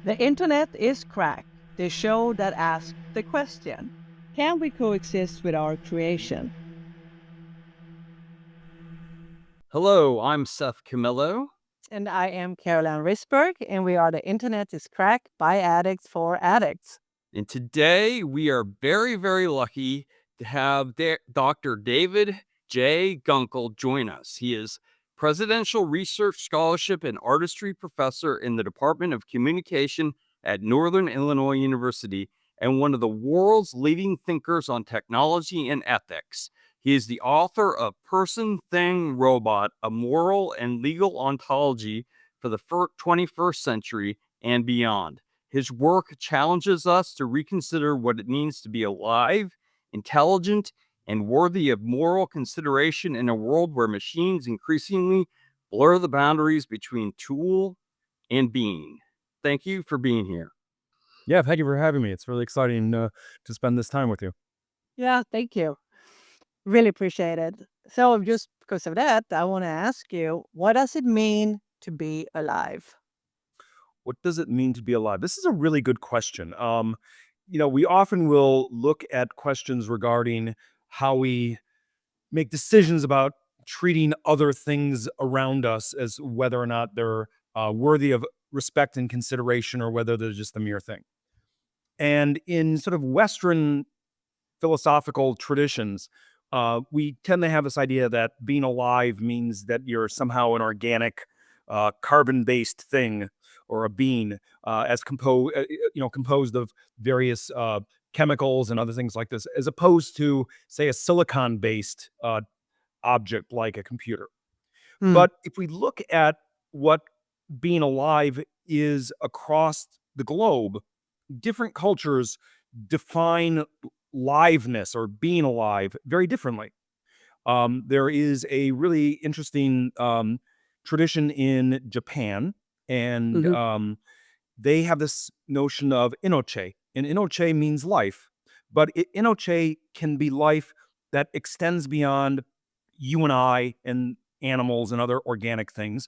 The internet is cracked, the show that asks the question, can we coexist with our creation? Hello, I'm Seth Camillo. And I am Caroline Risberg, and we are The Internet is Cracked by Addicts for Addicts. And today we are very, very lucky to have Dr. David J. Gunkel join us. He is Presidential Research Scholarship and Artistry Professor in the Department of Communication at Northern Illinois University and one of the world's leading thinkers on technology and ethics. He is the author of Person, Thing, Robot, A Moral and Legal Ontology for the 21st Century and Beyond. His work challenges us to reconsider what it means to be alive, intelligent, and worthy of moral consideration in a world where machines increasingly blur the boundaries between tool and being. Thank you for being here. Yeah, thank you for having me. It's really exciting to spend this time with you. Yeah, thank you. Really appreciate it. So just because of that, I want to ask you, what does it mean to be alive? What does it mean to be alive? This is a really good question. We often will look at questions regarding how we make decisions about treating other things around us as whether or not they're worthy of respect and consideration or whether they're just a mere thing. And in sort of Western philosophical traditions, we tend to have this idea that being alive means that you're somehow an organic, carbon-based thing or a being, composed of various chemicals and other things like this, as opposed to, say, a silicon-based object like a computer. But if we look at what being alive is across the globe, different cultures define liveness or being alive very differently. There is a really interesting tradition in Japan, and they have this notion of inoche, and inoche means life, but inoche can be life that extends beyond you and I and animals and other organic things.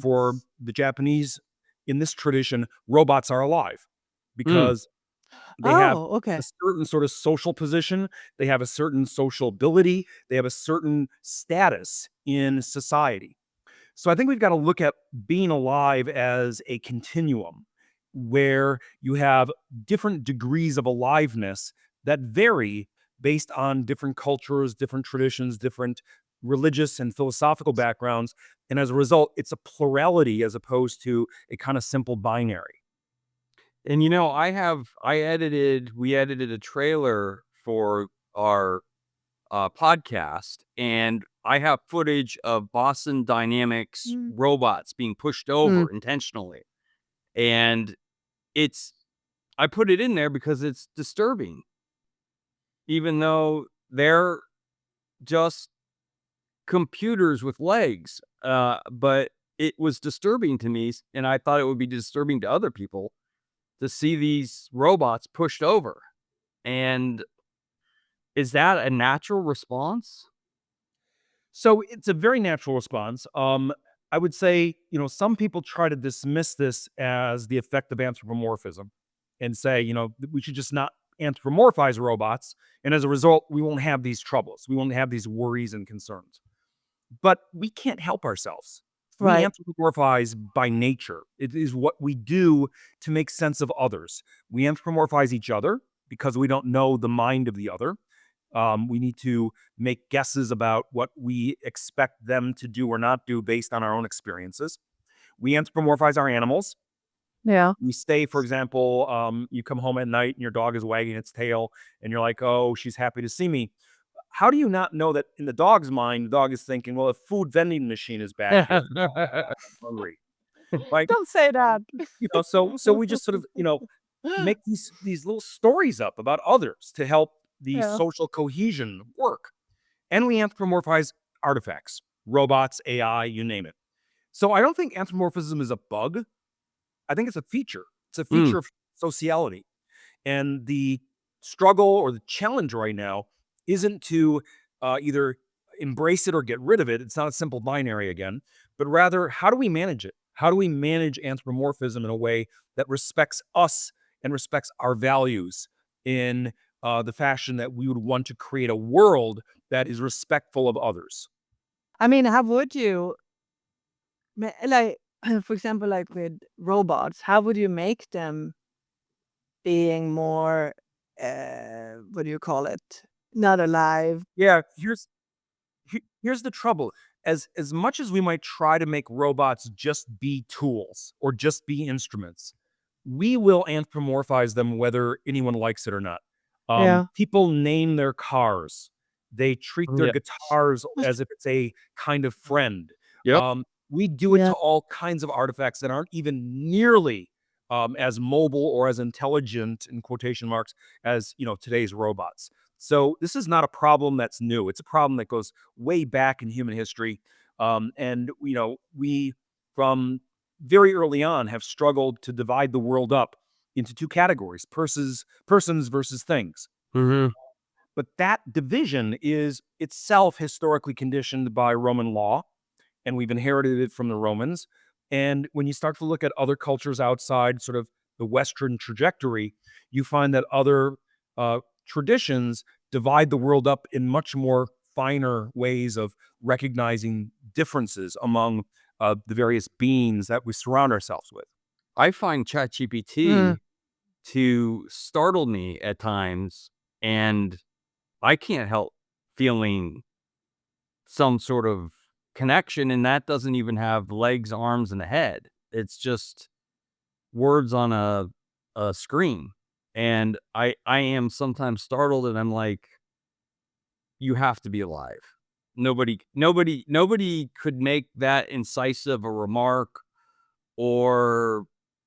For the Japanese, in this tradition, robots are alive because they have Okay. a certain sort of social position, they have a certain social ability, they have a certain status in society. So I think we've got to look at being alive as a continuum where you have different degrees of aliveness that vary based on different cultures, different traditions, different religious and philosophical backgrounds. And as a result, it's a plurality as opposed to a kind of simple binary. And we edited a trailer for our podcast, and I have footage of Boston Dynamics robots being pushed over intentionally. And I put it in there because it's disturbing, even though they're just computers with legs. But it was disturbing to me, and I thought it would be disturbing to other people to see these robots pushed over. And is that a natural response? So it's a very natural response. I would say, some people try to dismiss this as the effect of anthropomorphism and say, we should just not anthropomorphize robots. And as a result, we won't have these troubles. We won't have these worries and concerns. But we can't help ourselves. We Right. anthropomorphize by nature. It is what we do to make sense of others. We anthropomorphize each other because we don't know the mind of the other. We need to make guesses about what we expect them to do or not do based on our own experiences. We anthropomorphize our animals. Yeah. We stay, for example, you come home at night and your dog is wagging its tail and you're like, oh, she's happy to see me. How do you not know that in the dog's mind, the dog is thinking, well, a food vending machine is back here. I'm hungry. Like, Don't say that. so we just sort of, make these little stories up about others to help the Yeah. social cohesion work. And we anthropomorphize artifacts, robots, AI, you name it. So I don't think anthropomorphism is a bug. I think it's a feature. It's a feature of sociality. And the struggle or the challenge right now isn't to either embrace it or get rid of it. It's not a simple binary again, but rather, how do we manage it? How do we manage anthropomorphism in a way that respects us and respects our values in the fashion that we would want to create a world that is respectful of others? I mean, how would you like, for example, like with robots, how would you make them being more, what do you call it? Not alive. Yeah, here's the trouble. As much as we might try to make robots just be tools or just be instruments, we will anthropomorphize them whether anyone likes it or not. Yeah. People name their cars. They treat their Yeah. guitars as if it's a kind of friend. Yep. We do it Yeah. to all kinds of artifacts that aren't even nearly as mobile or as intelligent in quotation marks as today's robots. So this is not a problem that's new. It's a problem that goes way back in human history, and we from very early on have struggled to divide the world up into two categories: persons versus things. Mhm. But that division is itself historically conditioned by Roman law, and we've inherited it from the Romans. And when you start to look at other cultures outside sort of the Western trajectory, you find that other traditions divide the world up in much more finer ways of recognizing differences among the various beings that we surround ourselves with. I find Mm. ChatGPT to startle me at times, and I can't help feeling some sort of connection, and that doesn't even have legs, arms, and a head. It's just words on a screen, and I am sometimes startled, and I'm like, "You have to be alive." Nobody could make that incisive a remark or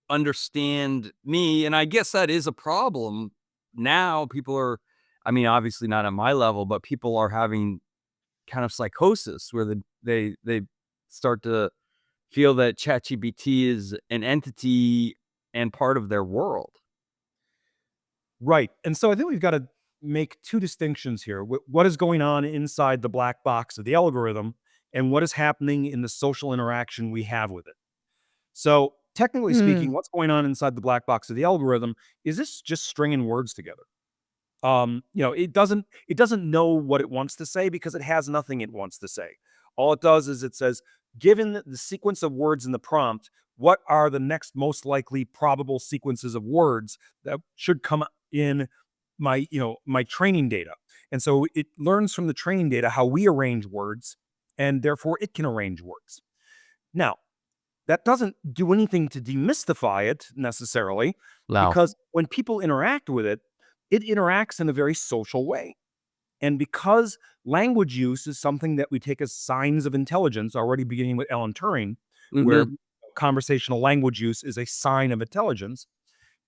understand me, and I guess that is a problem. Now people are, I mean, obviously not at my level, but people are having kind of psychosis where they start to feel that ChatGPT is an entity and part of their world. Right. And so I think we've got to make two distinctions here. What is going on inside the black box of the algorithm and what is happening in the social interaction we have with it. So, technically speaking, Mm. what's going on inside the black box of the algorithm is this just stringing words together. It doesn't know what it wants to say because it has nothing it wants to say. All it does is it says, given the sequence of words in the prompt, what are the next most likely probable sequences of words that should come in my training data. And so it learns from the training data how we arrange words, and therefore it can arrange words. Now, that doesn't do anything to demystify it necessarily, Wow. because when people interact with it, it interacts in a very social way. And because language use is something that we take as signs of intelligence, already beginning with Alan Turing, where Mhm. conversational language use is a sign of intelligence,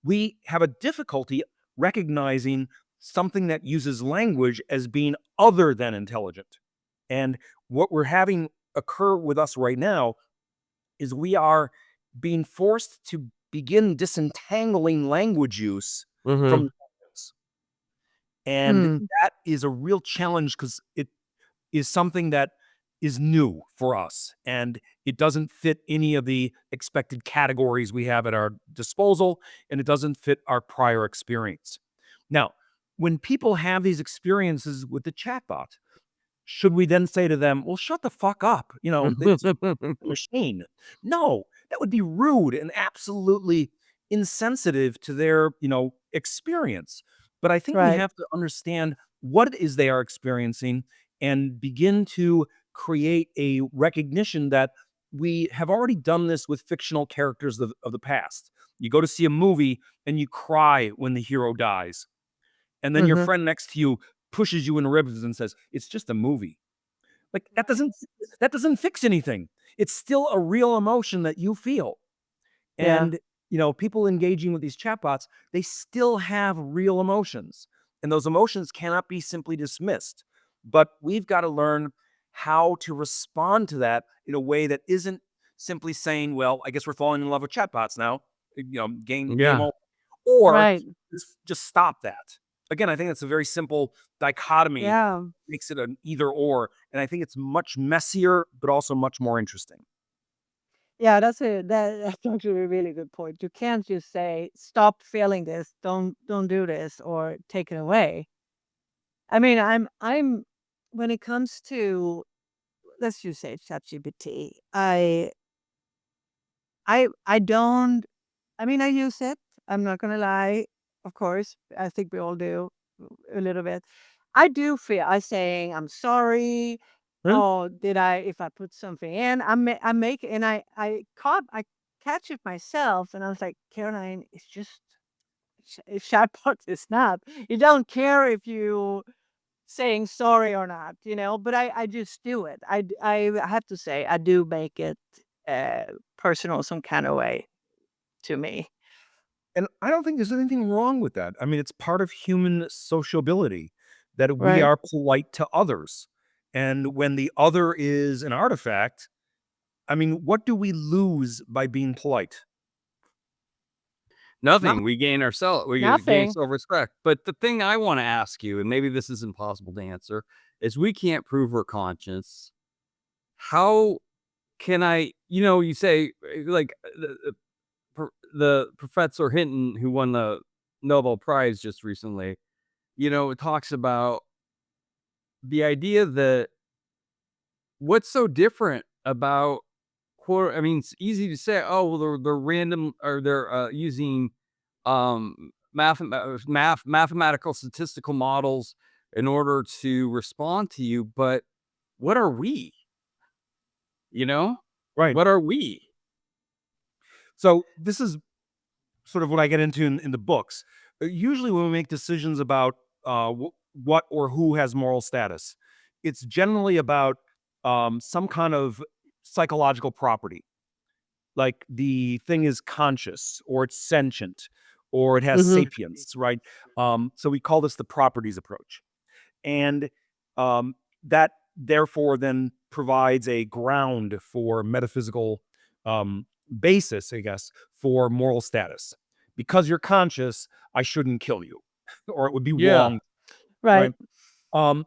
we have a difficulty recognizing something that uses language as being other than intelligent. And what we're having occur with us right now is we are being forced to begin disentangling language use from Mhm. intelligence. And Mm. that is a real challenge because it is something that is new for us and it doesn't fit any of the expected categories we have at our disposal and it doesn't fit our prior experience. Now, when people have these experiences with the chatbot, should we then say to them, "Well, shut the fuck up, it's a machine"? No, that would be rude and absolutely insensitive to their, experience. But I think we Right. have to understand what it is they are experiencing and begin to create a recognition that we have already done this with fictional characters of the past. You go to see a movie and you cry when the hero dies, and then your Mhm. friend next to you pushes you in ribs and says, "It's just a movie." Like, that doesn't fix anything. It's still a real emotion that you feel. Yeah. And, people engaging with these chatbots, they still have real emotions, and those emotions cannot be simply dismissed. But we've gotta learn how to respond to that in a way that isn't simply saying, "Well, I guess we're falling in love with chatbots now," game Yeah. over, or Right. just stop that. Again, I think that's a very simple dichotomy, Yeah. makes it an either or, and I think it's much messier, but also much more interesting. Yeah, that's actually a really good point. You can't just say, "Stop feeling this. Don't do this," or take it away. I mean, I'm when it comes to, let's just say ChatGPT, I don't, I mean, I use it. I'm not gonna lie. Of course, I think we all do a little bit. I do feel I saying I'm sorry. Hmm? Oh, did I? If I put something in, I make and I catch it myself, and I was like, Caroline, it's just chatbot is not. You don't care if you saying sorry or not, But I just do it. I have to say I do make it personal some kind of way to me. And I don't think there's anything wrong with that. I mean, it's part of human sociability that we Right. are polite to others. And when the other is an artifact, I mean, what do we lose by being polite? Nothing. Nothing. We gain Nothing. self-respect. But the thing I want to ask you, and maybe this is impossible to answer, is we can't prove we're conscious. How can I, you say like the Professor Hinton who won the Nobel Prize just recently, it talks about the idea that what's so different about I mean, it's easy to say, oh, well, they're random or they're using mathematical statistical models in order to respond to you. But what are we? You know, Right. what are we? So this is sort of what I get into in the books. Usually, when we make decisions about what or who has moral status, it's generally about some kind of psychological property. Like the thing is conscious or it's sentient or it has Hmm. sapience, right? So we call this the properties approach. And that therefore then provides a ground for metaphysical um, basis, I guess, for moral status. Because you're conscious, I shouldn't kill you, or it would be Yeah. wrong, right? Right. Um,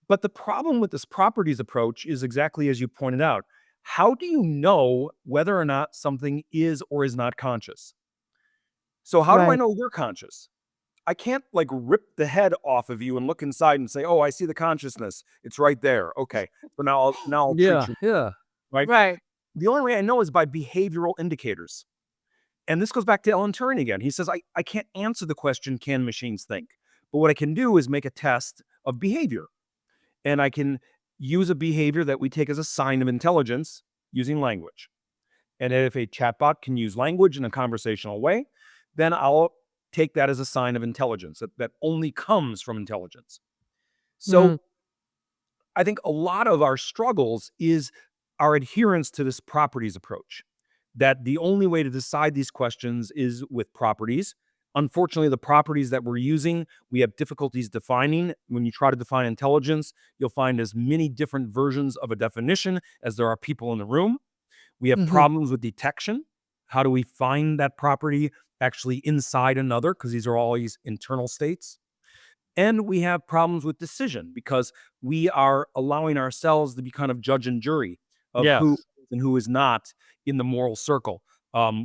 but the problem with this properties approach is exactly as you pointed out. How do you know whether or not something is or is not conscious? So, how do I Right. know you're conscious? I can't like rip the head off of you and look inside and say, "Oh, I see the consciousness. It's right there." Okay. So now I'll treat Yeah. you, Yeah. right? Right. The only way I know is by behavioral indicators. And this goes back to Alan Turing again. He says, I can't answer the question, can machines think? But what I can do is make a test of behavior. And I can use a behavior that we take as a sign of intelligence using language. And if a chatbot can use language in a conversational way, then I'll take that as a sign of intelligence that only comes from intelligence. Hmm. So I think a lot of our struggles is our adherence to this properties approach, that the only way to decide these questions is with properties. Unfortunately, the properties that we're using, we have difficulties defining. When you try to define intelligence, you'll find as many different versions of a definition as there are people in the room. We have Hmm. problems with detection. How do we find that property actually inside another? Because these are all these internal states. And we have problems with decision because we are allowing ourselves to be kind of judge and jury of who Yes. is and who is not in the moral circle.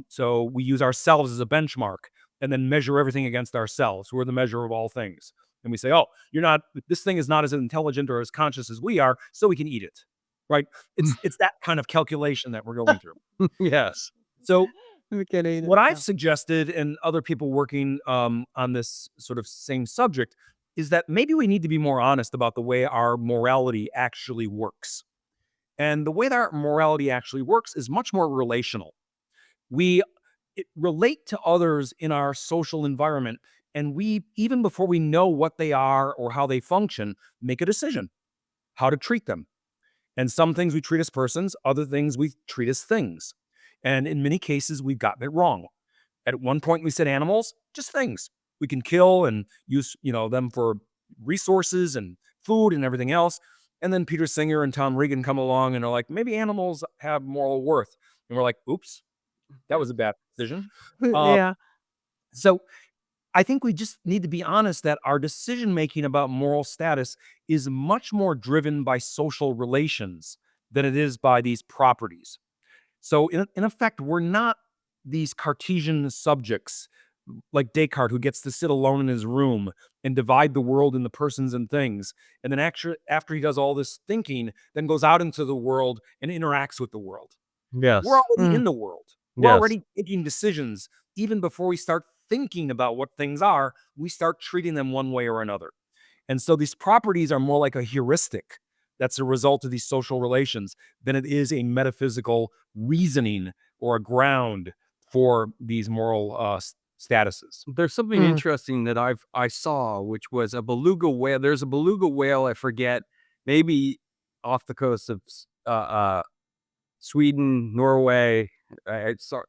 So we use ourselves as a benchmark and then measure everything against ourselves. We're the measure of all things. And we say, oh, you're not, this thing is not as intelligent or as conscious as we are, so we can eat it. Right? It's that kind of calculation that we're going through. Yes. So We can eat it. what I've Yeah. suggested and other people working on this sort of same subject is that maybe we need to be more honest about the way our morality actually works. And the way that our morality actually works is much more relational. We relate to others in our social environment, and we, even before we know what they are or how they function, make a decision how to treat them. And some things we treat as persons, other things we treat as things. And in many cases, we've gotten it wrong. At one point, we said animals, just things we can kill and use, them for resources and food and everything else. And then Peter Singer and Tom Regan come along and are like, maybe animals have moral worth. And we're like, oops, that was a bad decision. Uh, Yeah. so I think we just need to be honest that our decision making about moral status is much more driven by social relations than it is by these properties. So in effect, we're not these Cartesian subjects like Descartes, who gets to sit alone in his room and divide the world into persons and things. And then actually, after he does all this thinking, then goes out into the world and interacts with the world. We're Yes. already Mm. in the world. We're Yes. already making decisions. Even before we start thinking about what things are, we start treating them one way or another. And so these properties are more like a heuristic that's a result of these social relations than it is a metaphysical reasoning or a ground for these moral statuses. There's something Mm. interesting that I saw, which was a beluga whale. There's a beluga whale, I forget, maybe off the coast of Sweden, Norway.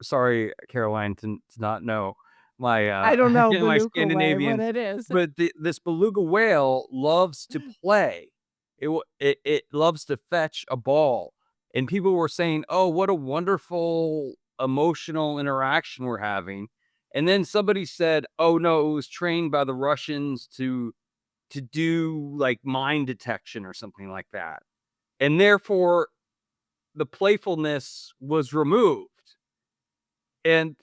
Sorry, Caroline, to not know my I don't know my Beluga Way, what Scandinavian, it is. but this beluga whale loves to play. It loves to fetch a ball, and people were saying, "Oh, what a wonderful emotional interaction we're having." And then somebody said, "Oh no, it was trained by the Russians to do like mine detection or something like that." And therefore the playfulness was removed. And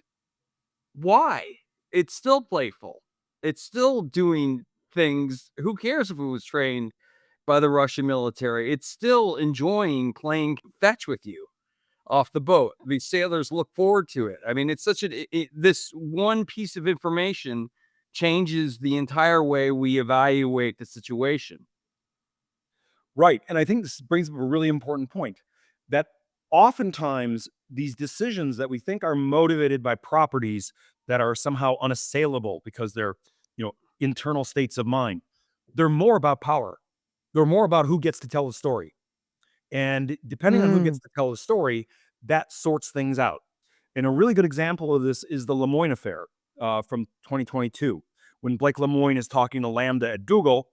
why? It's still playful. It's still doing things. Who cares if it was trained by the Russian military? It's still enjoying playing fetch with you off the boat. The sailors look forward to it. I mean, it's such this one piece of information changes the entire way we evaluate the situation. Right. And I think this brings up a really important point that oftentimes these decisions that we think are motivated by properties that are somehow unassailable because they're, internal states of mind, they're more about power. They're more about who gets to tell the story. And depending on who Mm. gets to tell the story, that sorts things out. And a really good example of this is the Lemoyne affair from 2022, when Blake Lemoyne is talking to Lambda at Google,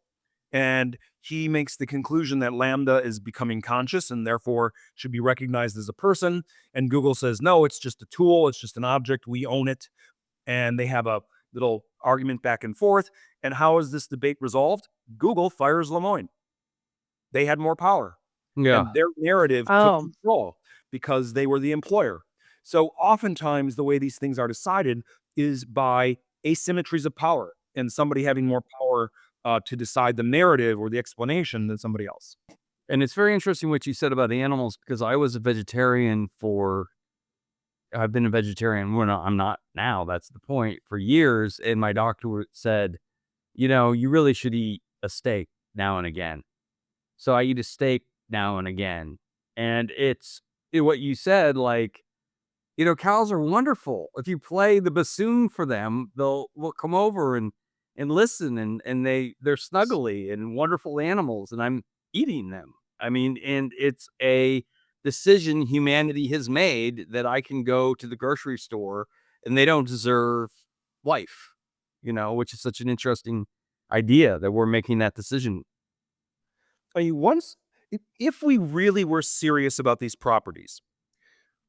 and he makes the conclusion that Lambda is becoming conscious and therefore should be recognized as a person. And Google says, no, it's just a tool, it's just an object, we own it. And they have a little argument back and forth. And how is this debate resolved? Google fires Lemoyne. They had more power, Yeah. and their narrative took Oh, control because they were the employer. So oftentimes the way these things are decided is by asymmetries of power and somebody having more power to decide the narrative or the explanation than somebody else. And it's very interesting what you said about animals because I was a vegetarian I've been a vegetarian when I'm not now, that's the point, for years. And my doctor said, you really should eat a steak now and again. So I eat a steak now and again. And what you said, like, cows are wonderful. If you play the bassoon for them, will come over and listen and they're snuggly and wonderful animals and I'm eating them. I mean, and it's a decision humanity has made that I can go to the grocery store and they don't deserve life, which is such an interesting idea that we're making that decision. I mean, if we really were serious about these properties,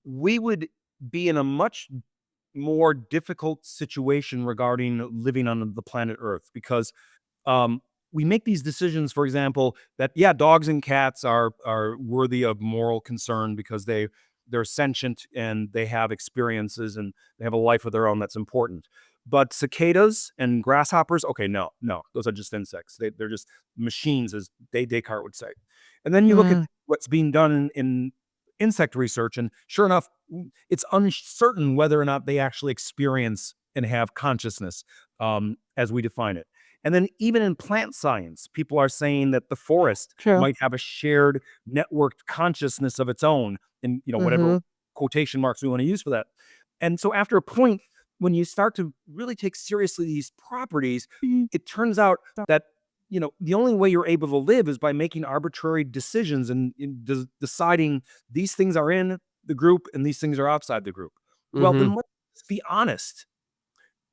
we would be in a much more difficult situation regarding living on the planet Earth because um, we make these decisions, for example, that yeah, dogs and cats are worthy of moral concern because they're sentient and they have experiences and they have a life of their own that's important. But cicadas and grasshoppers, okay, no, those are just insects. They're just machines, as Descartes would say. And then you look at mm. what's being done in insect research, and sure enough, it's uncertain whether or not they actually experience and have consciousness as we define it. And then even in plant science, people are saying that the forest True. might have a shared networked consciousness of its own in, whatever Mhm. quotation marks we want to use for that. And so after a point, when you start to really take seriously these properties, it turns out that the only way you're able to live is by making arbitrary decisions and deciding these things are in the group and these things are outside the group. Well, Mm-hmm. then let's be honest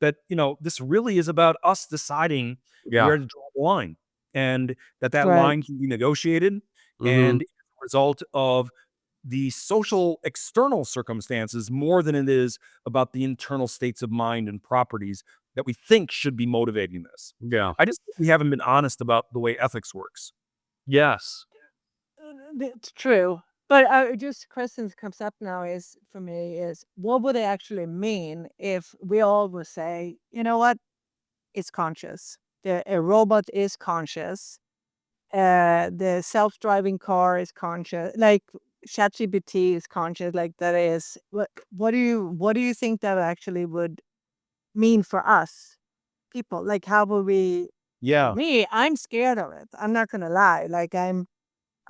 that this really is about us deciding Yeah. where to draw the line, and that Right. line can be negotiated, Mm-hmm. and it's a result of the social external circumstances more than it is about the internal states of mind and properties that we think should be motivating this. Yeah. I just think we haven't been honest about the way ethics works. Yes. It's true. But just questions comes up now is for me is what would it actually mean if we all would say, you know what, it's conscious. A robot is conscious. The self-driving car is conscious. Like ChatGPT is conscious. Like that is what do you think that actually would mean for us people? Like how would we? For Yeah. me, I'm scared of it. I'm not gonna lie. Like I'm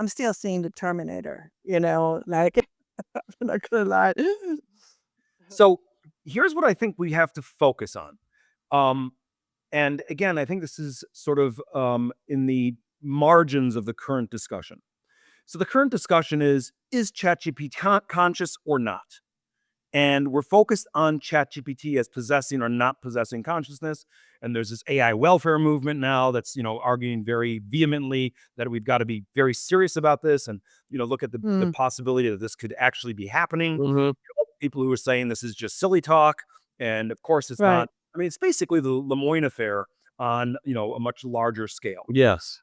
still seeing the Terminator. Like I'm not gonna lie. So here's what I think we have to focus on. Um, and again, I think this is sort of in the margins of the current discussion. So the current discussion is ChatGPT conscious or not? And we're focused on ChatGPT as possessing or not possessing consciousness. And there's this AI welfare movement now that's, arguing very vehemently that we've got to be very serious about this and, look at the Mm, possibility that this could actually be happening. Mhm. People who are saying this is just silly talk. And of course it's right. not. I mean, it's basically the Lemoyne affair on, a much larger scale. Yes.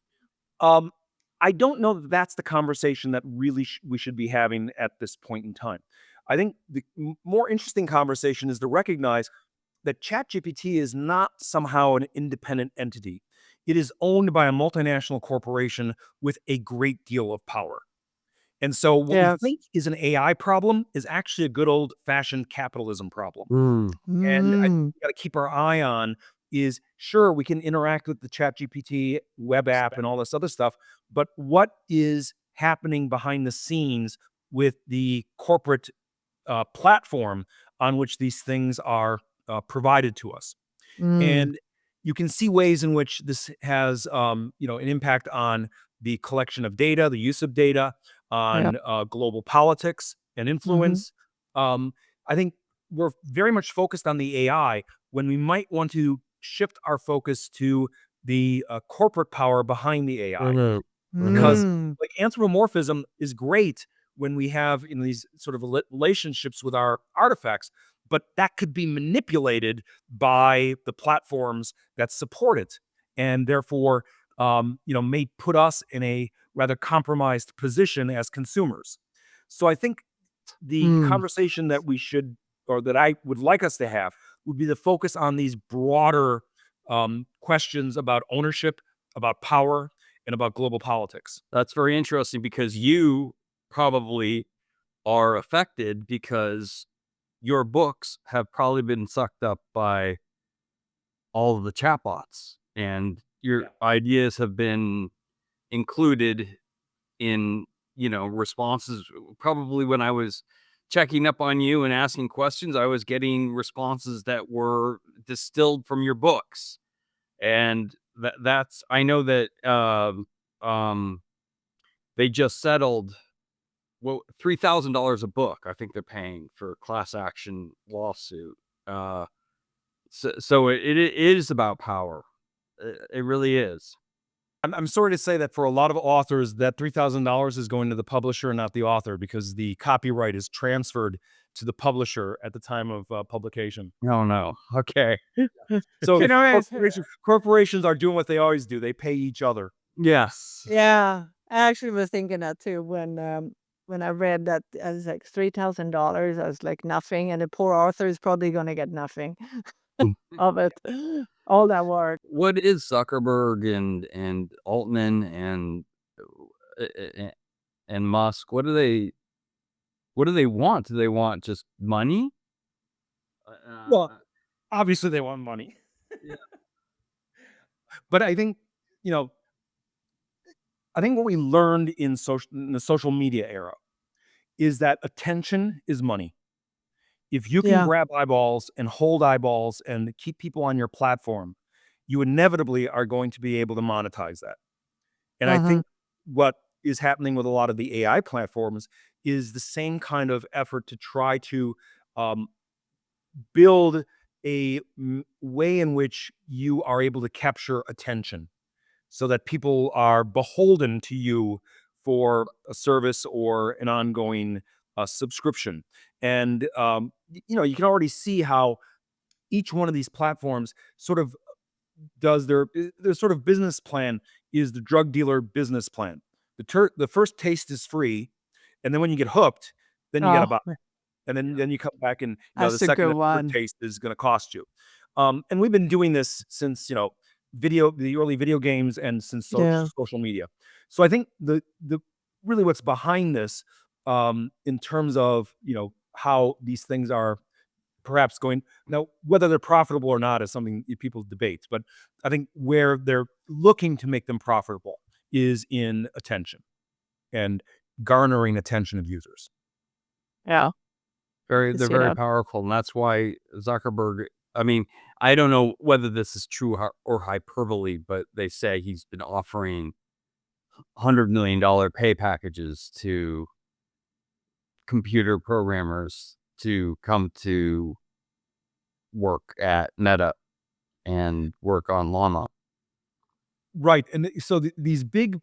Um, I don't know that that's the conversation that really we should be having at this point in time. I think the more interesting conversation is to recognize that ChatGPT is not somehow an independent entity. It is owned by a multinational corporation with a great deal of power. And so what we Yes. think is an AI problem is actually a good old fashioned capitalism problem. Mm. And I think Mm, we gotta keep our eye on is, sure, we can interact with the ChatGPT web app and all this other stuff, but what is happening behind the scenes with the corporate, platform on which these things are, provided to us? mm, And you can see ways in which this has, an impact on the collection of data, the use of data, yeah. on global politics and Mhm. influence. Um, I think we're very much focused on the AI when we might want to shift our focus to the corporate power behind the AI. Mhm. Mhm. Because, Mm, like, anthropomorphism is great when we have, these sort of relationships with our artifacts, but that could be manipulated by the platforms that support it, and therefore, may put us in a rather compromised position as consumers. So I think the mm, conversation that we should or that I would like us to have would be the focus on these broader, questions about ownership, about power, and about global politics. That's very interesting because you probably are affected because your books have probably been sucked up by all of the chatbots, and your Yeah. ideas have been included in, responses. Probably when I was checking up on you and asking questions, I was getting responses that were distilled from your books. And that's I know that um they just settled, well, $3,000 a book. I think they're paying for a class action lawsuit. Uh so it is about power. It really is. I'm sorry to say that for a lot of authors, that $3,000 is going to the publisher and not the author because the copyright is transferred to the publisher at the time of publication. Oh no. Okay. So it's corporations are doing what they always do. They pay each other. Yes. yeah. I actually was thinking that too when I read that as like $3,000 as like nothing, and the poor author is probably gonna get nothing of it. All that work. What is Zuckerberg and Altman and and Musk? What do they want? Do they want just money? Well, obviously they want money. Yeah. But you know, I think what we learned in the social media era is that attention is money. If you can Yeah. grab eyeballs and hold eyeballs and keep people on your platform, you inevitably are going to be able to monetize that. And I Uh-huh. think what is happening with a lot of the AI platforms is the same kind of effort to try to um, build a way in which you are able to capture attention so that people are beholden to you for a service or an ongoing subscription. And, you can already see how each one of these platforms sort of does their sort of business plan is the drug dealer business plan. The first taste is free, And then when you get hooked, then you got to Oh, buy. And then you come back and, the that's a second good and third one. taste is gonna cost you. And we've been doing this since, the early video games and since Yeah. social media. So I think the really what's behind this, in terms of, how these things are perhaps going now, whether they're profitable or not is something people debate, but I think where they're looking to make them profitable is in attention and garnering attention of users. Yeah. I can They're see very that. powerful, and that's why Zuckerberg, I mean, I don't know whether this is true or hyperbole, but they say he's been offering $100 million pay packages to computer programmers to come to work at Meta and work on Llama. Right, and so these big,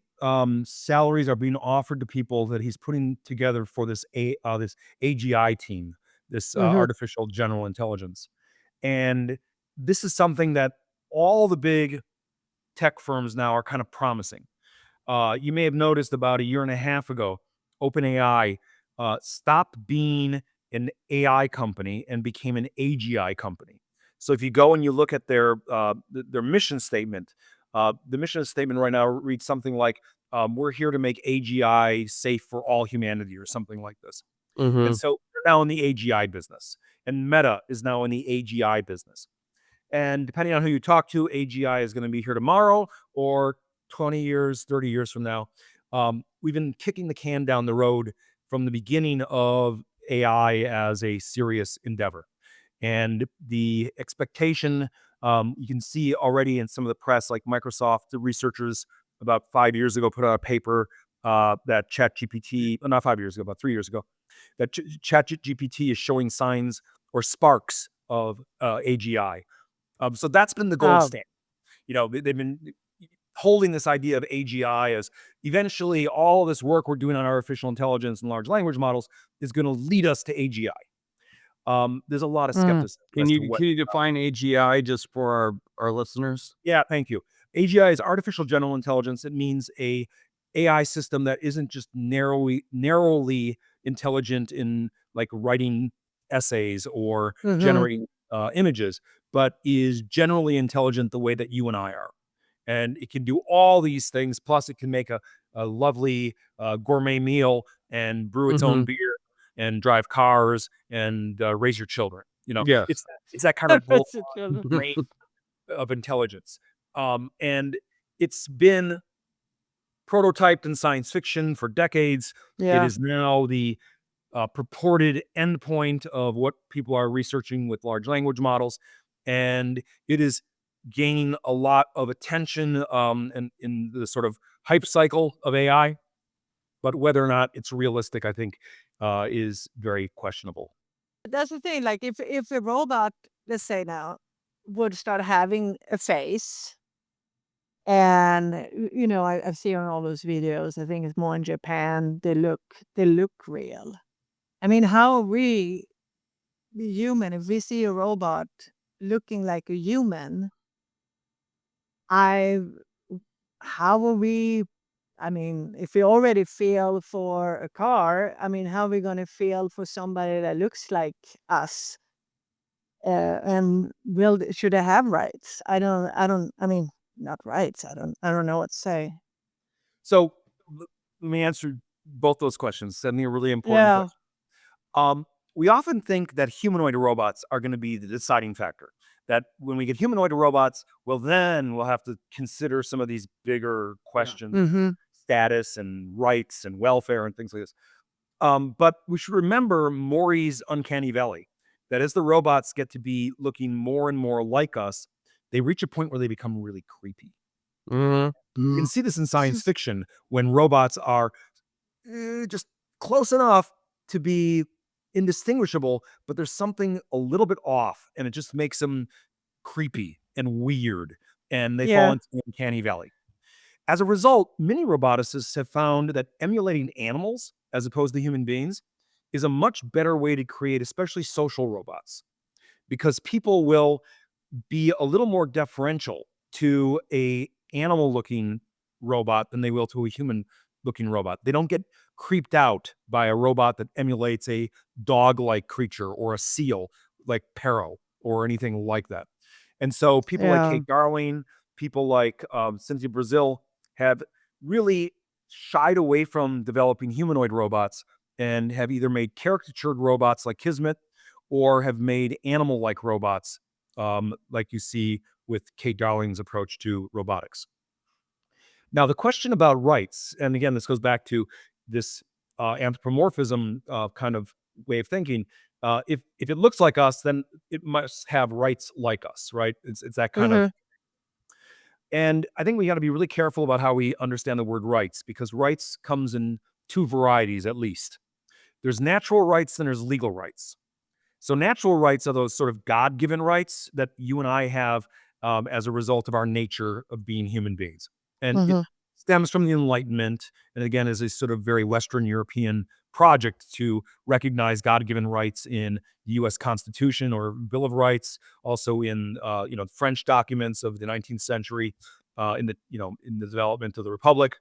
salaries are being offered to people that he's putting together for this AGI team, this, Mhm. artificial general intelligence, and this is something that all the big tech firms now are kind of promising. You may have noticed about a year and a half ago, OpenAI stopped being an AI company and became an AGI company. So if you go and you look at their mission statement, the mission statement right now reads something like, "We're here to make AGI safe for all humanity," or something like this. And Mhm. so they're now in the AGI business, and Meta is now in the AGI business. And depending on who you talk to, AGI is going to be here tomorrow or 20 years, 30 years from now. We've been kicking the can down the road from the beginning of AI as a serious endeavor. And the expectation, you can see already in some of the press, like Microsoft, the researchers about 5 years ago put out a paper that ChatGPT, not 5 years ago, about 3 years ago, that ChatGPT is showing signs or sparks of AGI. So that's been the gold Oh, standard. They've been holding this idea of AGI as eventually all this work we're doing on artificial intelligence and large language models is going to lead us to AGI. There's a lot of mm, skepticism as to what. Can you define AGI just for our listeners? Yeah, thank you. AGI is artificial general intelligence. It means a AI system that isn't just narrowly intelligent in like writing essays or mhm. generating images, but is generally intelligent the way that you and I are. And it can do all these things. Plus, it can make a lovely gourmet meal and brew its own Mhm. beer and drive cars and raise your children. Yes. It's that kind of broad That's a good range of intelligence. And it's been prototyped in science fiction for decades. It Yeah. is now the purported endpoint of what people are researching with large language models. And it is gaining a lot of attention in the sort of hype cycle of AI. But whether or not it's realistic, I think, is very questionable. That's the thing, like, if a robot, let's say now, would start having a face and, I've seen all those videos, I think it's more in Japan, they look real. I mean, how are we human, if we see a robot looking like a human, I how are we I mean, if we already feel for a car, I mean, how are we gonna feel for somebody that looks like us? And should they have rights? I mean, not rights. I don't know what to say. So let me answer both those questions. Send me a really important Yeah. question. Um, we often think that humanoid robots are going to be the deciding factor. That when we get humanoid robots, well, then we'll have to consider some of these bigger Yeah. questions, Mhm. status and rights and welfare and things like this. But we should remember Maury's uncanny valley. That as the robots get to be looking more and more like us, they reach a point where they become really creepy. Mhm. You can see this in science fiction when robots are just close enough to be indistinguishable, but there's something a little bit off, and it just makes them creepy and weird, and they fall Yeah. into the uncanny valley. As a result, many roboticists have found that emulating animals, as opposed to human beings, is a much better way to create especially social robots, because people will be a little more deferential to a animal-looking robot than they will to a human-looking robot. They don't get creeped out by a robot that emulates a dog-like creature or a seal like Perro or anything like that. And so people like Yeah. Kate Darling, people like Cynthia Brazil have really shied away from developing humanoid robots and have either made caricatured robots like Kismet or have made animal-like robots, like you see with Kate Darling's approach to robotics. Now, the question about rights, and again, this goes back to this anthropomorphism kind of way of thinking. If it looks like us, then it must have rights like us, right? It's that kind of. Mhm. And I think we got to be really careful about how we understand the word rights because rights comes in two varieties at least. There's natural rights and there's legal rights. So natural rights are those sort of God-given rights that you and I have as a result of our nature of being human beings, and it Mhm. stems from the Enlightenment, and again is a sort of very Western European project to recognize God-given rights in the U.S. Constitution or Bill of Rights, also in French documents of the 19th century, in the development of the Republic,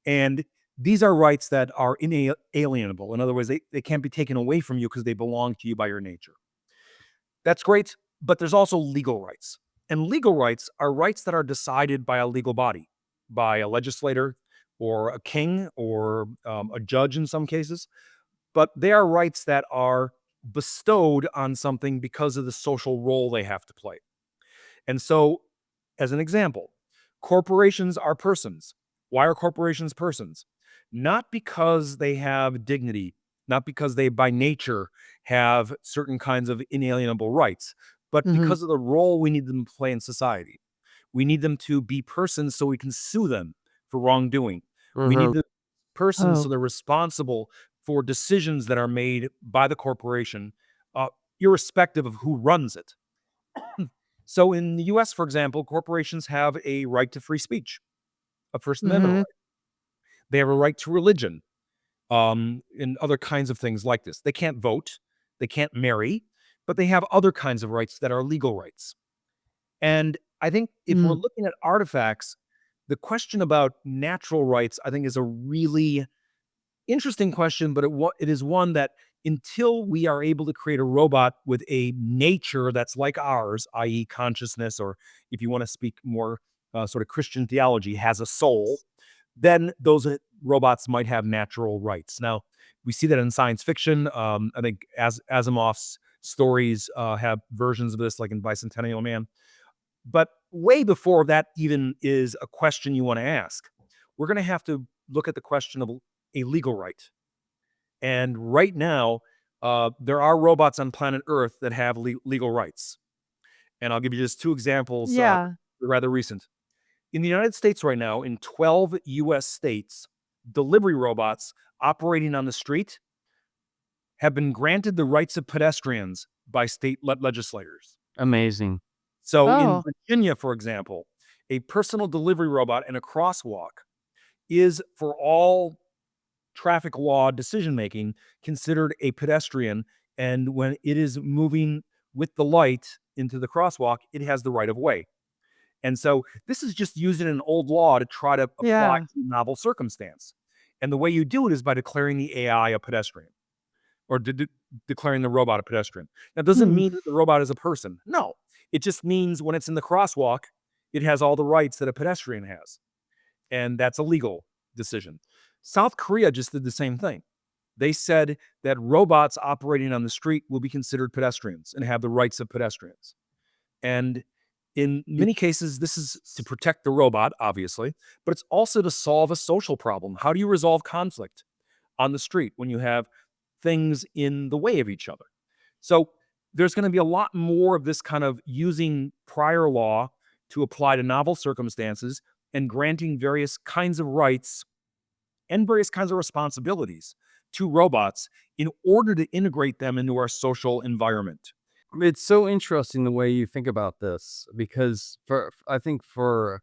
and these are rights that are inalienable. In other words, they can't be taken away from you because they belong to you by your nature. That's great, but there's also legal rights. And legal rights are rights that are decided by a legal body, by a legislator or a king or a judge in some cases. But they are rights that are bestowed on something because of the social role they have to play. And so, as an example, corporations are persons. Why are corporations persons? Not because they have dignity, not because they by nature have certain kinds of inalienable rights, but Mhm. because of the role we need them to play in society. We need them to be persons so we can sue them for wrongdoing. We need Mhm. the persons so Oh. they're responsible for decisions that are made by the corporation, uh, irrespective of who runs it. So in the US, for example, corporations have a right to free speech, a First Amendment Mhm. right. They have a right to religion, and other kinds of things like this. They can't vote, they can't marry, but they have other kinds of rights that are legal rights. And I think if we're Mm. looking at artifacts, the question about natural rights, I think, is a really interesting question, but it is one that until we are able to create a robot with a nature that's like ours, i.e., consciousness, or if you want to speak more sort of Christian theology, has a soul, then those robots might have natural rights. Now, we see that in science fiction. I think Asimov's stories have versions of this, like in Bicentennial Man. But way before that even is a question you want to ask, we're going to have to look at the question of a legal right. And right now, there are robots on planet Earth that have legal rights. And I'll give you just two examples, Yeah. rather recent. In the United States right now, in 12 US states, delivery robots operating on the street have been granted the rights of pedestrians by state legislators. Amazing. So in Oh. Virginia, for example, a personal delivery robot in a crosswalk is, for all traffic law decision making, considered a pedestrian. And when it is moving with the light into the crosswalk, it has the right of way. And so this is just using an old law to try to apply Yeah. to a novel circumstance. And the way you do it is by declaring the AI a pedestrian or declaring the robot a pedestrian. That doesn't Hmm. mean that the robot is a person. No, it just means when it's in the crosswalk, it has all the rights that a pedestrian has. And that's a legal decision. South Korea just did the same thing. They said that robots operating on the street will be considered pedestrians and have the rights of pedestrians. And in many cases, this is to protect the robot, obviously, but it's also to solve a social problem. How do you resolve conflict on the street when you have things in the way of each other? So there's going to be a lot more of this kind of using prior law to apply to novel circumstances and granting various kinds of rights and various kinds of responsibilities to robots in order to integrate them into our social environment. It's so interesting the way you think about this because I think for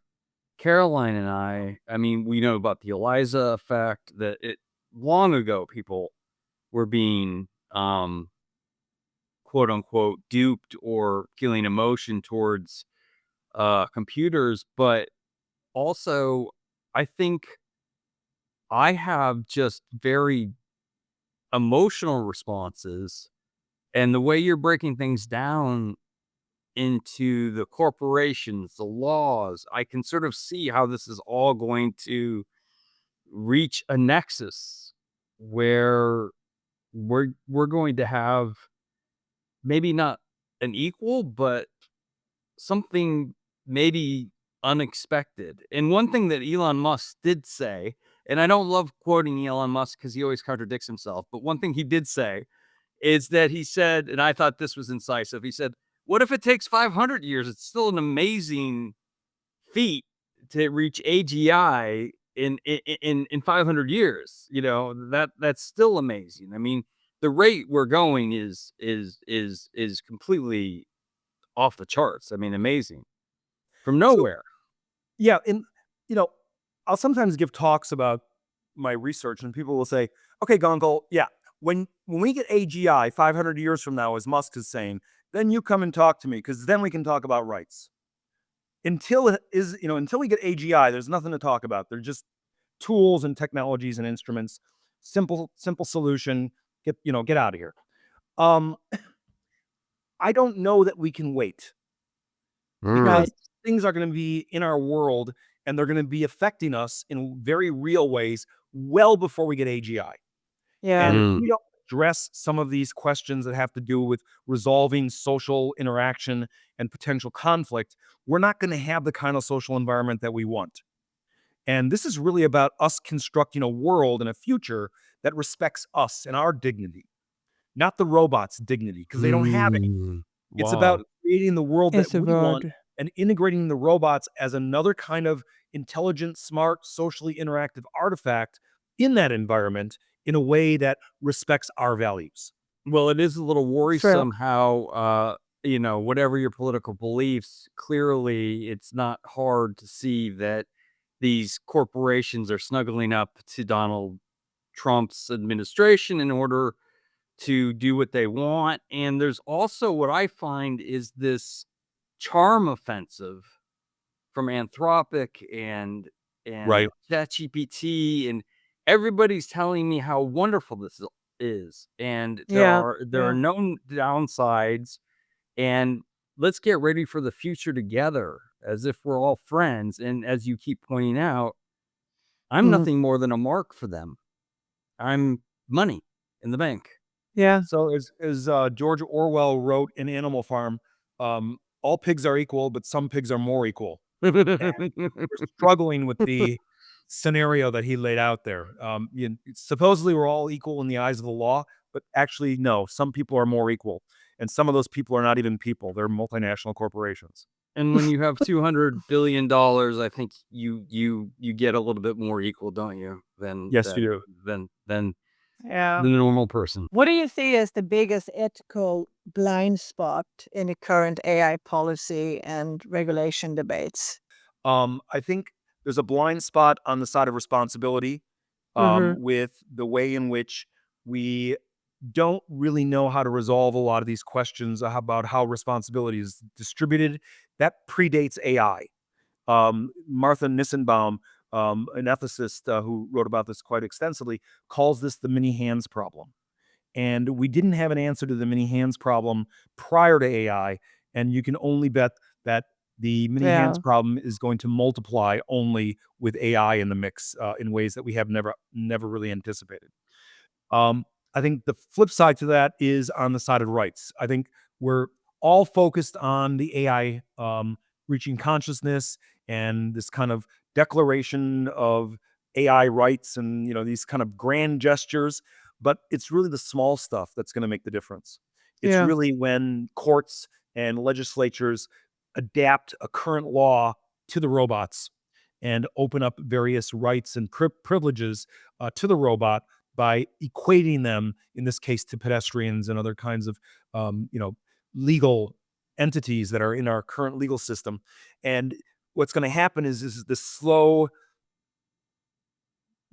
Caroline and I mean, we know about the Eliza effect that it long ago people were being quote unquote duped or feeling emotion towards computers, but also I think I have just very emotional responses, and the way you're breaking things down into the corporations, the laws, I can sort of see how this is all going to reach a nexus where we're going to have maybe not an equal, but something maybe unexpected. And one thing that Elon Musk did say, and I don't love quoting Elon Musk because he always contradicts himself, but one thing he did say is that he said, and I thought this was incisive, he said, "What if it takes 500 years? It's still an amazing feat to reach AGI in 500 years. You know, that's still amazing. I mean, the rate we're going is completely off the charts. I mean, amazing from So, nowhere." yeah, and, you know, I'll sometimes give talks about my research, and people will say, "Okay, Gunkel, yeah, when we get AGI 500 years from now, as Musk is saying, then you come and talk to me, because then we can talk about rights. Until we get AGI, there's nothing to talk about. They're just tools and technologies and instruments. Simple solution. Get out of here." Um, I don't know that we can wait, Mm. because Right. things are going to be in our world, and they're going to be affecting us in very real ways well before we get AGI. And Yeah. if Mm. we don't address some of these questions that have to do with resolving social interaction and potential conflict, we're not going to have the kind of social environment that we want. And this is really about us constructing a world and a future that respects us and our dignity, not the robots' dignity, because they don't have any. Mm. It's about Wow. creating the world that It's we want about and integrating the robots as another kind of intelligent, smart, socially interactive artifact in that environment in a way that respects our values. Well, it is a little true. worrisome how, whatever your political beliefs, clearly it's not hard to see that these corporations are snuggling up to Donald Trump's administration in order to do what they want. And there's also what I find is this charm offensive from Anthropic and Right. ChatGPT, and everybody's telling me how wonderful this is, and there Yeah. are there are Yeah. known downsides, and let's get ready for the future together as if we're all friends. And as you keep pointing out, I'm Mhm. nothing more than a mark for them. I'm money in the bank. Yeah. So as George Orwell wrote in Animal Farm, all pigs are equal, but some pigs are more equal. And we're struggling with the scenario that he laid out there. Supposedly we're all equal in the eyes of the law, but actually, no, some people are more equal. And some of those people are not even people, they're multinational corporations. And when you have $200 billion, I think you get a little bit more equal, don't you, Yes, you do. than Yeah. the normal person. What do you see as the biggest ethical blind spot in the current AI policy and regulation debates? I think there's a blind spot on the side of responsibility, Mhm. with the way in which we don't really know how to resolve a lot of these questions about how responsibility is distributed. That predates AI. Martha Nissenbaum, an ethicist who wrote about this quite extensively, calls this the many hands problem. And we didn't have an answer to the many hands problem prior to AI. And you can only bet that the many hands Yeah. problem is going to multiply only with AI in the mix in ways that we have never really anticipated. Um, I think the flip side to that is on the side of rights. I think we're all focused on the AI reaching consciousness and this kind of declaration of AI rights and these kind of grand gestures, but it's really the small stuff that's going to make the difference. It's Yeah. really when courts and legislatures adapt a current law to the robots and open up various rights and privileges to the robot by equating them, in this case, to pedestrians and other kinds of, legal entities that are in our current legal system. And what's going to happen is this slow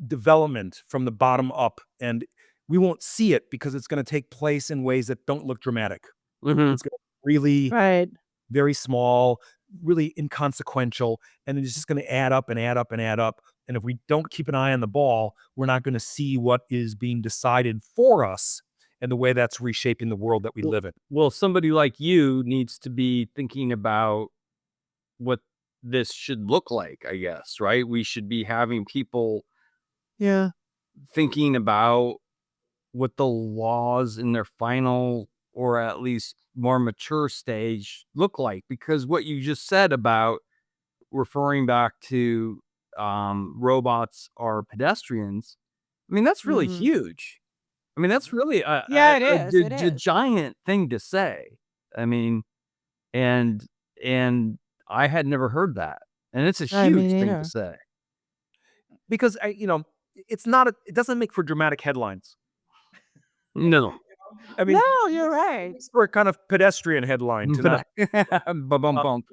development from the bottom up, and we won't see it because it's going to take place in ways that don't look dramatic. Mhm. It's going to really Right. very small, really inconsequential, and it's just going to add up and add up and add up And if we don't keep an eye on the ball, we're not going to see what is being decided for us and the way that's reshaping the world that we live in. Well, somebody like you needs to be thinking about what this should look like, I guess, right? We should be having people Yeah. thinking about what the laws in their final or at least more mature stage look like. Because what you just said about referring back to robots or pedestrians, I mean, that's really Mhm. huge. I mean, that's really Yeah, it is, it a is. giant thing to say. I mean, and and I had never heard that, and it's a I mean, huge thing to neither. say. Because it's not it doesn't make for dramatic headlines. No. I mean, No, you're right. it's for a kind of pedestrian headline to not Ba-bum uh, bump.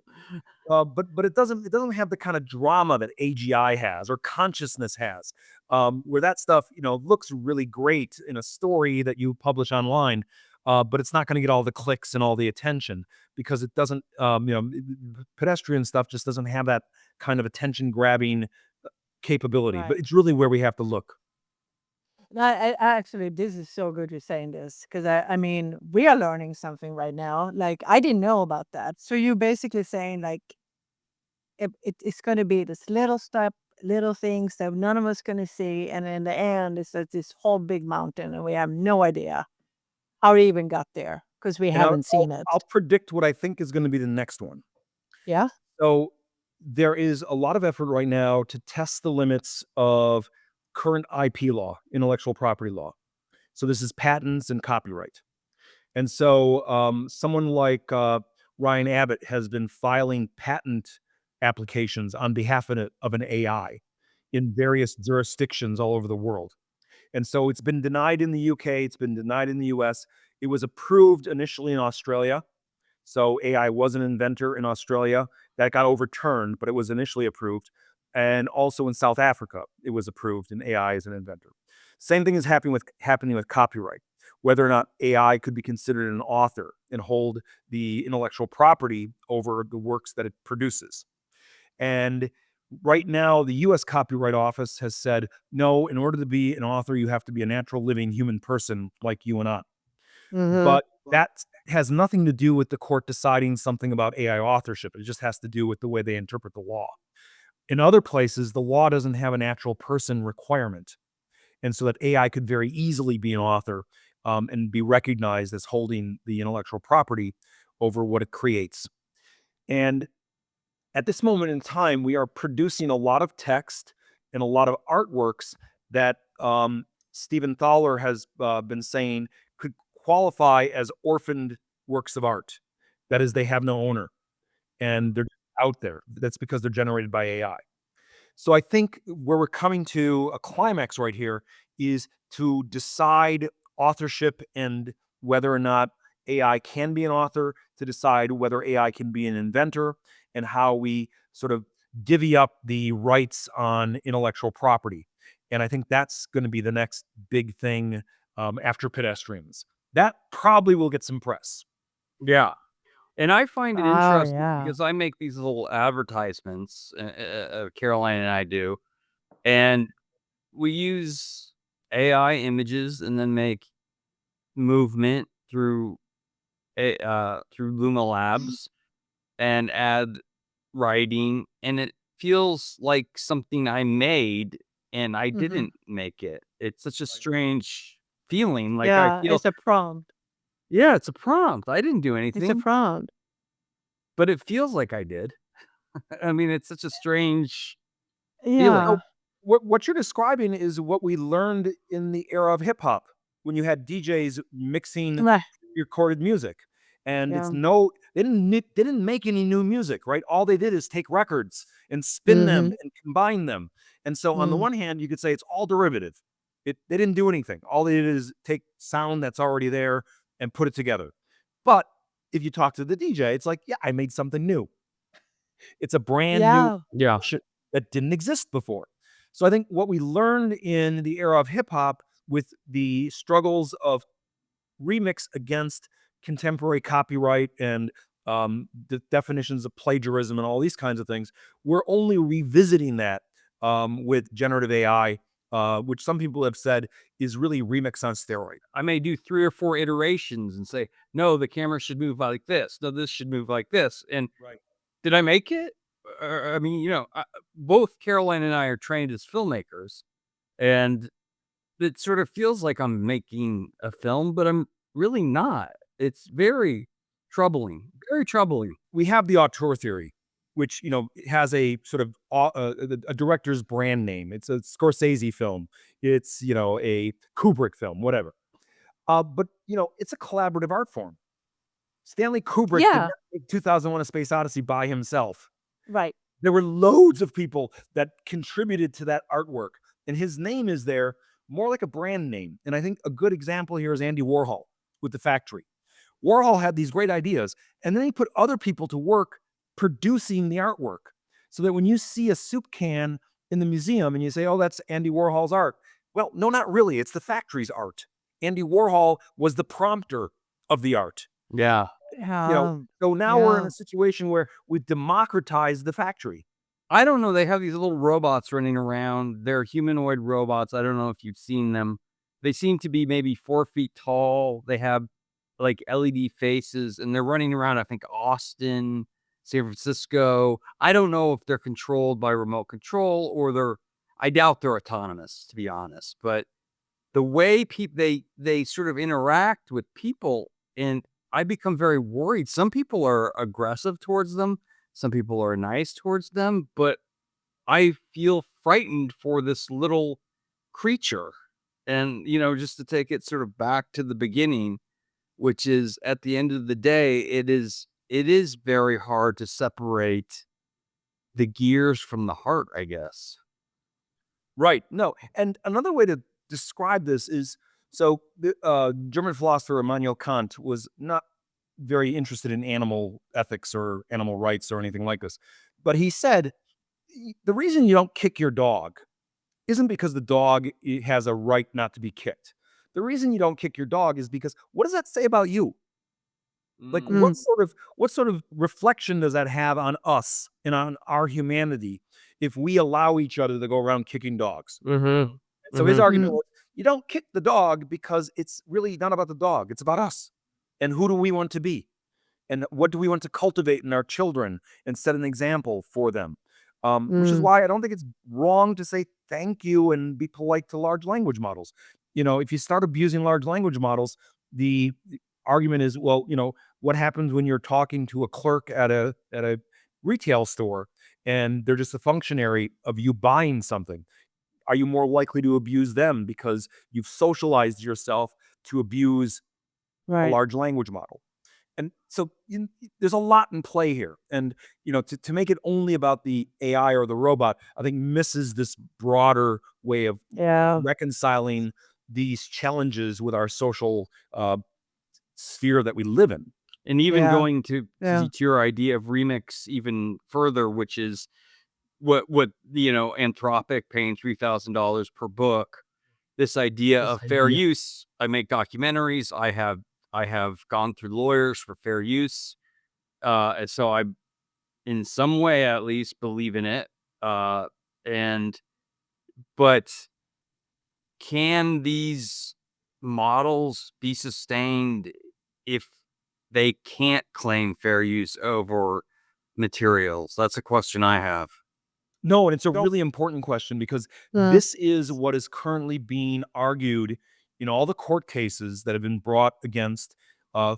but it doesn't have the kind of drama that AGI has or consciousness has, where that stuff looks really great in a story that you publish online, but it's not going to get all the clicks and all the attention because it doesn't. Pedestrian stuff just doesn't have that kind of attention grabbing capability. But Right. it's really where we have to look. No, I actually, this is so good you're saying this because I mean, we are learning something right now. Like, I didn't know about that. So you're basically saying, like, it's going to be this little step, little things that none of us going to see. And in the end, it's like this whole big mountain, and we have no idea how we even got there because we And haven't seen it. I'll predict what I think is going to be the next one. Yeah. So there is a lot of effort right now to test the limits of current IP law, intellectual property law. So this is patents and copyright. And so someone like Ryan Abbott has been filing patent applications on behalf of an AI in various jurisdictions all over the world. And so it's been denied in the UK, it's been denied in the US. It was approved initially in Australia. So AI was an inventor in Australia. That got overturned, but it was initially approved. And also in South Africa, it was approved and AI is an inventor. Same thing is happening with copyright. Whether or not AI could be considered an author and hold the intellectual property over the works that it produces. And right now, the US Copyright Office has said, no, in order to be an author, you have to be a natural living human person like you and I. Mm-hmm. But that has nothing to do with the court deciding something about AI authorship. It just has to do with the way they interpret the law. In other places, the law doesn't have a natural person requirement. And so that AI could very easily be an author and be recognized as holding the intellectual property over what it creates. And at this moment in time, we are producing a lot of text and a lot of artworks that Stephen Thaler has been saying could qualify as orphaned works of art. That is, they have no owner and they're out there. That's because they're generated by AI. So I think where we're coming to a climax right here is to decide authorship and whether or not AI can be an author, to decide whether AI can be an inventor, and how we sort of divvy up the rights on intellectual property. And I think that's going to be the next big thing after pedestrians. That probably will get some press. Yeah. And I find it Oh, interesting yeah. because I make these little advertisements, Caroline and I do, and we use AI images and then make movement through Luma Labs and add writing, and it feels like something I made and I Mm-hmm. didn't make it. It's such a strange feeling. Like I Yeah, feel, it's a prompt. yeah, it's a prompt. I didn't do It's a anything, prompt. but it feels like I did. I mean, it's such a strange feeling. Yeah. So what you're describing is what we learned in the era of hip hop when you had DJs mixing Right. recorded music. And Yeah. they didn't make any new music, right? All they did is take records and spin them Mm-hmm. and combine them. And so on the Mm. one hand, you could say it's all derivative. They didn't do anything. All they did is take sound that's already there and put it together. But if you talk to the DJ, it's like, yeah, I made something new. It's a brand new Yeah. Yeah. shit that didn't exist before. So I think what we learned in the era of hip hop with the struggles of remix against contemporary copyright and the definitions of plagiarism and all these kinds of things, we're only revisiting that with generative AI, which some people have said is really remix on steroid. I may do 3 or 4 iterations and say, "No, the camera should move like this. No, this should move like this." And Right. did I make it? I mean, both Caroline and I are trained as filmmakers, and it sort of feels like I'm making a film, but I'm really not. It's very troubling, very troubling. We have the auteur theory, which has a sort of a director's brand name. It's a Scorsese film. It's a Kubrick film, whatever. But it's a collaborative art form. Stanley Kubrick did Yeah, not make 2001: A Space Odyssey by himself. right. There were loads of people that contributed to that artwork, and his name is there more like a brand name. And I think a good example here is Andy Warhol with the factory. Warhol had these great ideas, and then he put other people to work producing the artwork. So that when you see a soup can in the museum and you say, "Oh, that's Andy Warhol's art." Well, no, not really. It's the factory's art. Andy Warhol was the prompter of the art. Yeah. You know, Yeah, so now we're in yeah. a situation where we've democratized the factory. I don't know, they have these little robots running around. They're humanoid robots. I don't know if you've seen them. They seem to be maybe 4 feet tall. They have, like, LED faces, and they're running around, I think, Austin, San Francisco. I don't know if they're controlled by remote control or I doubt they're autonomous, to be honest, but the way they sort of interact with people, and I become very worried. Some people are aggressive towards them, some people are nice towards them, but I feel frightened for this little creature. And, just to take it sort of back to the beginning, which is at the end of the day, it is very hard to separate the gears from the heart, I guess. Right. No. And another way to describe this is, so the German philosopher Immanuel Kant was not very interested in animal ethics or animal rights or anything like this. But he said, The reason you don't kick your dog isn't because the dog has a right not to be kicked. The reason you don't kick your dog is because, what does that say about you? Like, Mm, Mm, what sort of reflection does that have on us and on our humanity if we allow each other to go around kicking dogs? mhm, So his mhm. argument mm, was, you don't kick the dog because it's really not about the dog, it's about us. And who do we want to be? And what do we want to cultivate in our children and set an example for them? Which is mm, why I don't think it's wrong to say thank you and be polite to large language models. If you start abusing large language models, the argument is, well, what happens when you're talking to a clerk at a retail store and they're just a functionary of you buying something? Are you more likely to abuse them because you've socialized yourself to abuse a right. large language model? And so there's a lot in play here. And, to make it only about the AI or the robot, I think misses this broader way of Yeah, reconciling these challenges with our social sphere that we live in. And even yeah, going to yeah. your idea of remix even further, which is what Anthropic paying $3,000 per book. This idea of fair use. I make documentaries. I have gone through lawyers for fair use. And so I, in some way at least, believe in it. And but can these models be sustained if they can't claim fair use over materials? That's a question I have. No, and it's a really important question because Uh, this is what is currently being argued in all the court cases that have been brought against uh,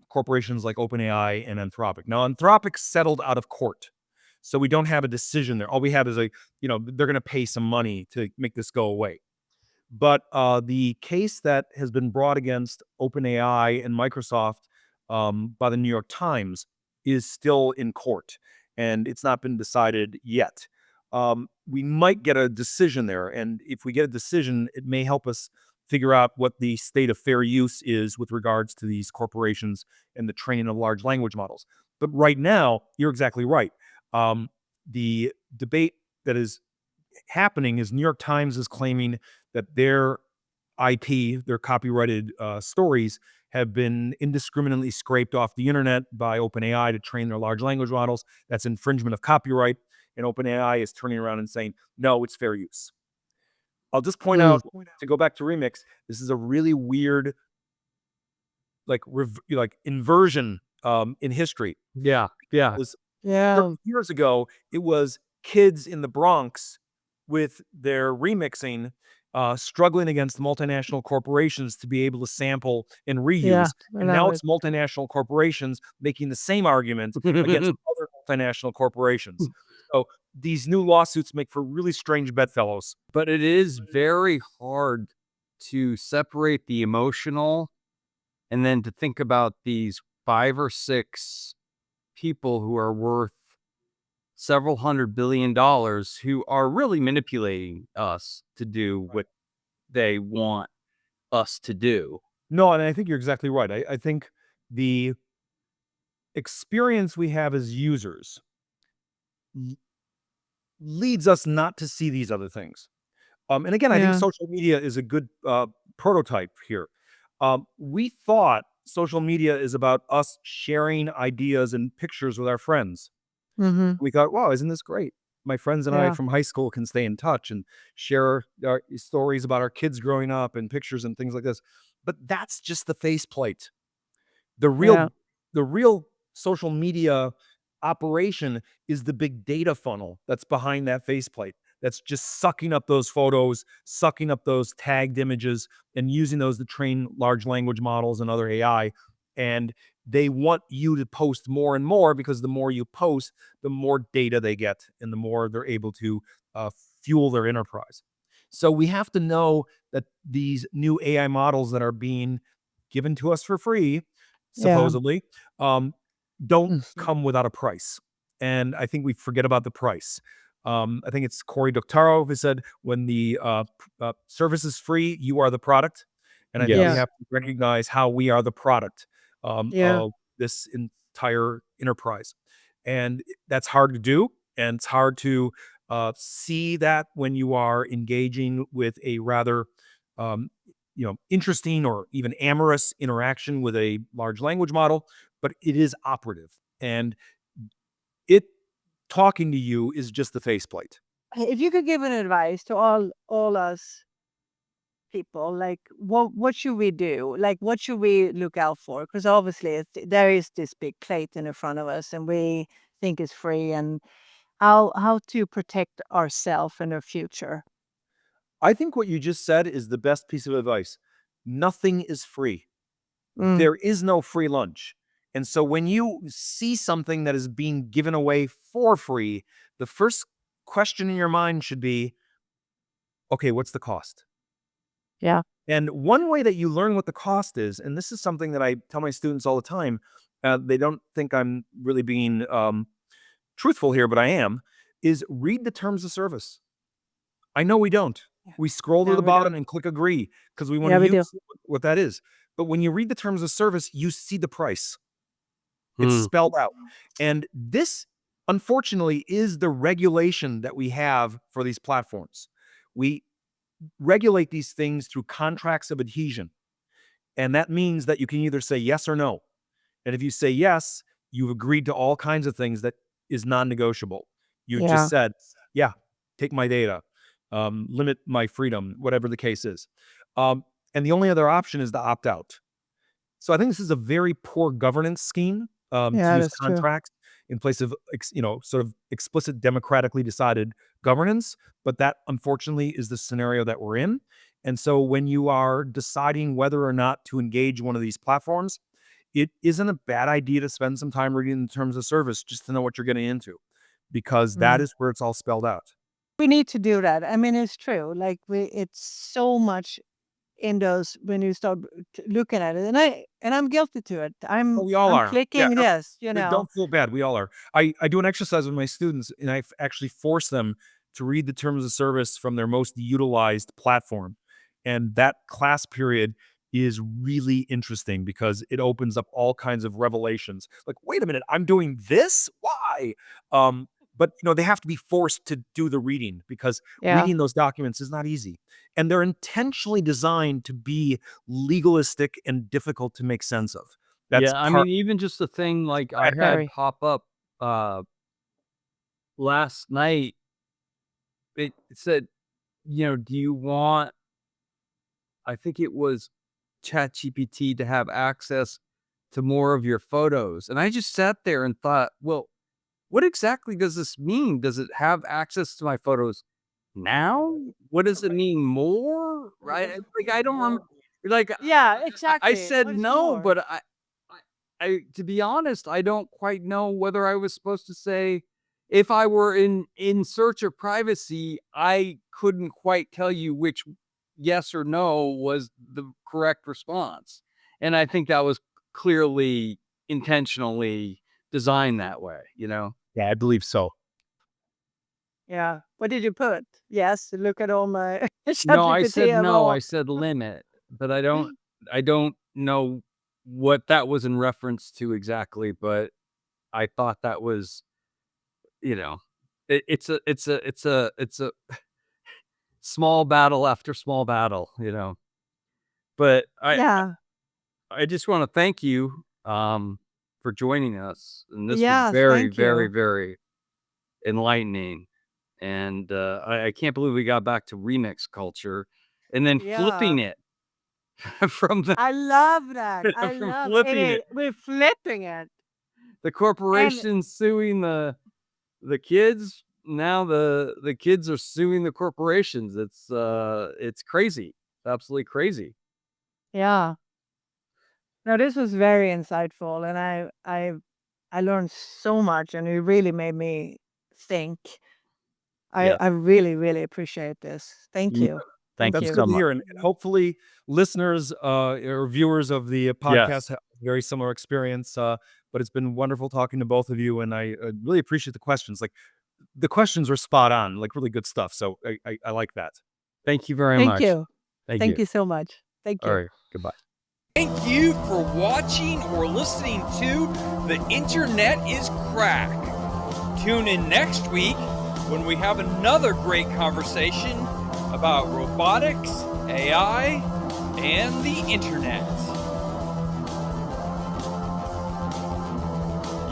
corporations like OpenAI and Anthropic. Now, Anthropic settled out of court, so we don't have a decision there. All we have is they're going to pay some money to make this go away. But the case that has been brought against OpenAI and Microsoft by the New York Times is still in court, and it's not been decided yet. We might get a decision there, and if we get a decision, it may help us figure out what the state of fair use is with regards to these corporations and the training of large language models. But right now, you're exactly right. The debate that is happening is New York Times is claiming that their IP, their copyrighted stories, have been indiscriminately scraped off the internet by OpenAI to train their large language models. That's infringement of copyright. and OpenAI is turning around and saying, no, it's fair use. I'll just point Mm. out, to go back to Remix, this is a really weird, like inversion in history. Yeah. Yeah. Was Yeah. 30 years ago, it was kids in the Bronx with their remixing, struggling against multinational corporations to be able to sample and Yeah. reuse. I And now love it's it. multinational corporations making the same argument against other multinational corporations. So these new lawsuits make for really strange bedfellows. But it is very hard to separate the emotional and then to think about these 5 or 6 people who are worth several $100 billion who are really manipulating us to do what they want us to do. No, and I think you're exactly right. I think the experience we have as users leads us not to see these other things. And again, I think Yeah. social media is a good prototype here. We thought social media is about us sharing ideas and pictures with our friends. Mhm. We thought, wow, isn't this great? My friends and I Yeah. from high school can stay in touch and share our stories about our kids growing up and pictures and things like this. But that's just the faceplate. The Yeah. real social media operation is the big data funnel that's behind that faceplate. That's just sucking up those photos, sucking up those tagged images, and using those to train large language models and other AI. And they want you to post more and more because the more you post, the more data they get and the more they're able to uh, fuel their enterprise. So we have to know that these new AI models that are being given to us for free Yeah. supposedly, don't Mhm. come without a price. And I think we forget about the price. I think it's Cory Doctorow who said, when the service is free, you are the product. And I think we Yeah. Yes. have to recognize how we are the product Yeah. of this entire enterprise. And that's hard to do. And it's hard to see that when you are engaging with a rather um, interesting or even amorous interaction with a large language model, but it is operative. And it talking to you is just the faceplate. If you could give an advice to all us people, like what should we do? Like what should we look out for? Because obviously there is this big plate in the front of us, and we think it's free, and how to protect ourselves in the future. I think what you just said is the best piece of advice. Nothing is free. Mm. There is no free lunch. And so when you see something that is being given away for free, the first question in your mind should be, okay, what's the cost? Yeah. And one way that you learn what the cost is, and this is something that I tell my students all the time, they don't think I'm really being truthful here, but I am, is read the terms of service. I know we don't. Yeah. We scroll to Yeah, the we bottom don't. and click agree because we want to Yeah, we do. use what that is. But when you read the terms of service, you see the price. It's Hmm. spelled out. And this, unfortunately, is the regulation that we have for these platforms. We regulate these things through contracts of adhesion. And that means that you can either say yes or no. And if you say yes, you've agreed to all kinds of things that is non-negotiable. You just Yeah. said, yeah, take my data, limit my freedom, whatever the case is. Um, and the only other option is to opt out. So I think this is a very poor governance scheme to Yeah, use that's true. contracts in place of sort of explicit democratically decided governance. But that unfortunately is the scenario that we're in. And so when you are deciding whether or not to engage one of these platforms, it isn't a bad idea to spend some time reading the terms of service just to know what you're getting into, because that Mm. is where it's all spelled out. We need to do that. I mean, it's true. Like it's so much in those when you start looking at it, and I'm guilty to it. Oh, we all I'm are. Yeah, clicking this, you know. don't feel bad. We all are. I do an exercise with my students, and I actually force them to read the terms of service from their most utilized platform. And that class period is really interesting because it opens up all kinds of revelations. Like, wait a minute, I'm doing this? Why? But they have to be forced to do the reading because Yeah. reading those documents is not easy. And they're intentionally designed to be legalistic and difficult to make sense of. That's Yeah, I part. mean, even just the thing like I had Very. pop up, uh, last night, it said, do you want, I think it was ChatGPT, to have access to more of your photos. And I just sat there and thought, well, what exactly does this mean? Does it have access to my photos now? What does it mean more? Right? Like, I don't like, Yeah, I exactly. said What is no, more? but to be honest, I don't quite know whether I was supposed to say, if I were in search of privacy, I couldn't quite tell you which yes or no was the correct response. And I think that was clearly intentionally designed that way, Yeah, I believe so. Yeah. What did you put? Yes, look at all my No, I said ChatGPT of no, I all. said limit, but I don't know what that was in reference to exactly, but I thought that was, it's a small battle after small battle, but Yeah. I just want to thank you, for joining us. And this was Yes, very, thank very, you. very enlightening. And I can't believe we got back to remix culture and then Yeah. flipping it from the I love that. I from love it. flipping it. We're flipping it. The And corporation suing the kids. Now the kids are suing the corporations. It's crazy. Absolutely crazy. yeah. No, this was very insightful, and I learned so much, and it really made me think. Yeah. I really, really appreciate this. Thank Yeah. you. Thank Thank you That's you. good so to much. hear, and hopefully listeners, or viewers of the podcast Yes. have a very similar experience, but it's been wonderful talking to both of you, and I, really appreciate the questions. Like, the questions are spot on, like, really good stuff, so I like that. Thank you very Thank much. you. Thank Thank you. you so much. Thank All you. right. Goodbye. Thank you for watching or listening to The Internet is Crack. Tune in next week when we have another great conversation about robotics, AI, and the internet.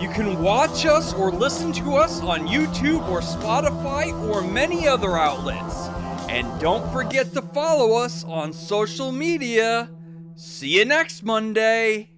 You can watch us or listen to us on YouTube or Spotify or many other outlets. And don't forget to follow us on social media. See you next Monday.